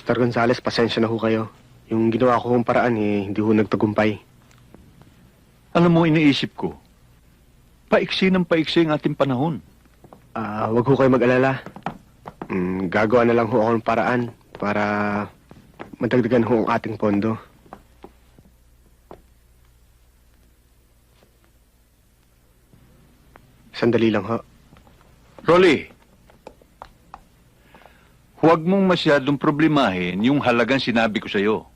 Mr. Gonzales, pasensya na ho kayo. Yung ginawa ko kong paraan hindi ho nagtagumpay. Alam mo, iniisip ko, paiksi ng paiksi ang ating panahon. Wag ho kayo mag-alala. Gagawa na lang ho ako ng paraan para madagdagan ho ang ating pondo. Sandali lang ho. Rolly, huwag mong masyadong problemahin yung halagang sinabi ko sa'yo.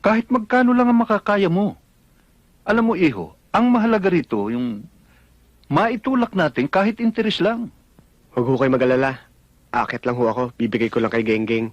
Kahit magkano lang ang makakaya mo. Alam mo, iho, ang mahalaga rito, yung maitulak natin kahit interes lang. Huwag ho kayo mag-alala. Akit lang ho ako. Bibigay ko lang kay Genggeng.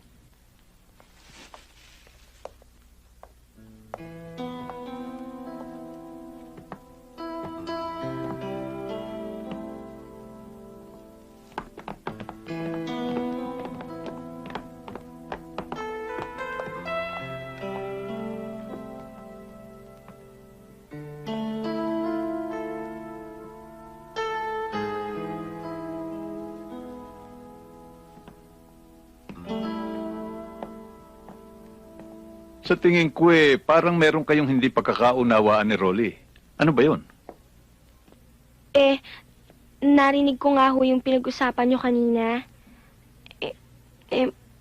Sa tingin ko parang meron kayong hindi pagkakaunawaan ni Rolly. Ano ba yun? Narinig ko nga ho yung pinag-usapan nyo kanina.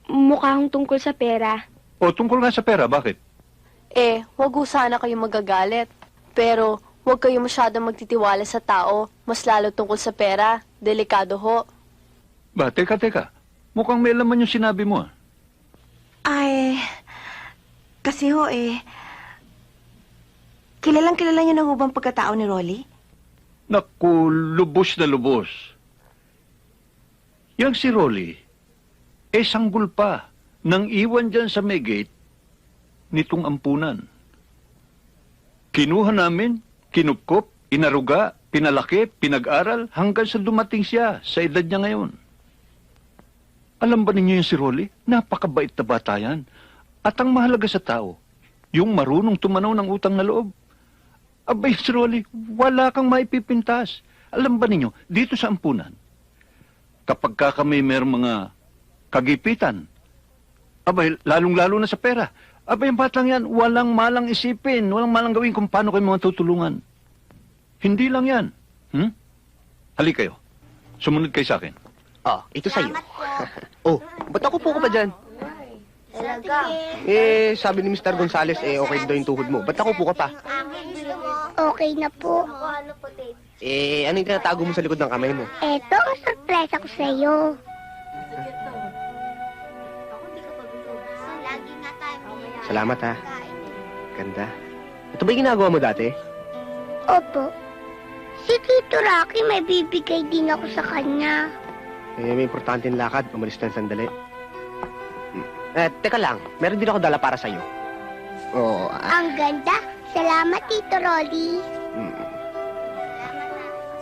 Mukha hong tungkol sa pera. O, tungkol nga sa pera, bakit? Huwag ho sana kayong magagalit. Pero, huwag kayo masyadong magtitiwala sa tao. Mas lalo tungkol sa pera. Delikado ho. Ba, teka. Mukhang may laman yung sinabi mo. Kasi kilalang-kilala niyo na ho bang pagkatao ni Rolly? Naku, lubos na lubos. Yang si Rolly, sanggol pa nang iwan dyan sa may gate nitong ampunan. Kinuha namin, kinupkop, inaruga, pinalaki, pinag-aral hanggang sa dumating siya sa edad niya ngayon. Alam ba ninyo yung si Rolly? Napakabait na bata yan. At ang mahalaga sa tao, yung marunong tumanaw ng utang na loob. Abay, si Rolly, wala kang maipipintas. Alam ba ninyo, dito sa ampunan, kapag kami mayroong mga kagipitan, abay, lalong-lalo na sa pera, abay, yung batang yan, walang malang isipin, walang malang gawin kung paano kayo mga tutulungan. Hindi lang yan. Halik kayo. Sumunod kayo sa akin. Ito sa'yo. Ba't ako po pa dyan? Talaga. Sabi ni Mr. Gonzales, okay daw yung tuhod mo. Ba't ako po ka pa? Okay na po. Ano yung tinatago mo sa likod ng kamay mo? Eto, ang sorpresa ko sa'yo. Salamat ha. Ganda. Ito ba yung ginagawa mo dati? Opo. Si Tito Rocky may bibigay din ako sa kanya. May importanteng lakad. Umalis na sandali. Teka lang. Meron din ako dala para sa'yo. Ang ganda. Salamat, Tito Rolly.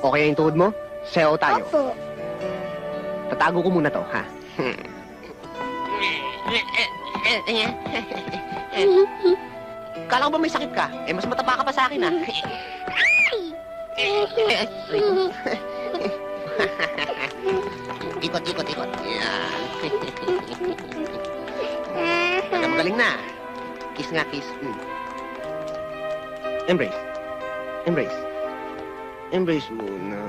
Okay yung tuhod mo? Sayo tayo. Opo. Tatago ko muna to, ha? Kala ko ba may sakit ka? Mas mataba ka pa sa akin, ha? Ikot. Yan. Magaling na. Kiss nga, kiss. Embrace. Embrace muna.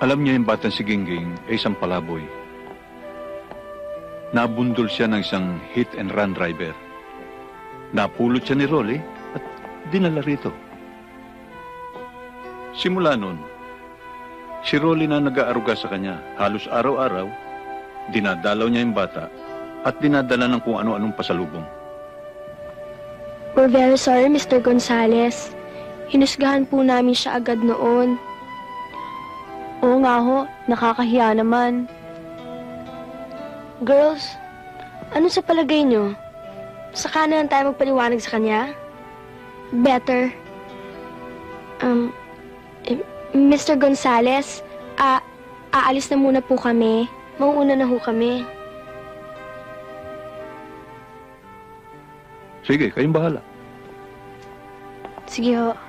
Alam niya yung batang si Gingging ay isang palaboy. Nabundol siya ng isang hit-and-run driver. Napulot siya ni Rolly at dinala rito. Simula noon, si Rolly na nag-aaruga sa kanya. Halos araw-araw, dinadalaw niya yung bata at dinadala ng kung ano-anong pasalubong. We're very sorry, Mr. Gonzales. Hinusgahan po namin siya agad noon. Oo nga ho, nakakahiya naman. Girls, ano sa palagay nyo? Saka na lang tayo magpaliwanag sa kanya? Better. Mr. Gonzales, aalis na muna po kami. Mauuna na ho kami. Sige, kayong bahala. Sige ho.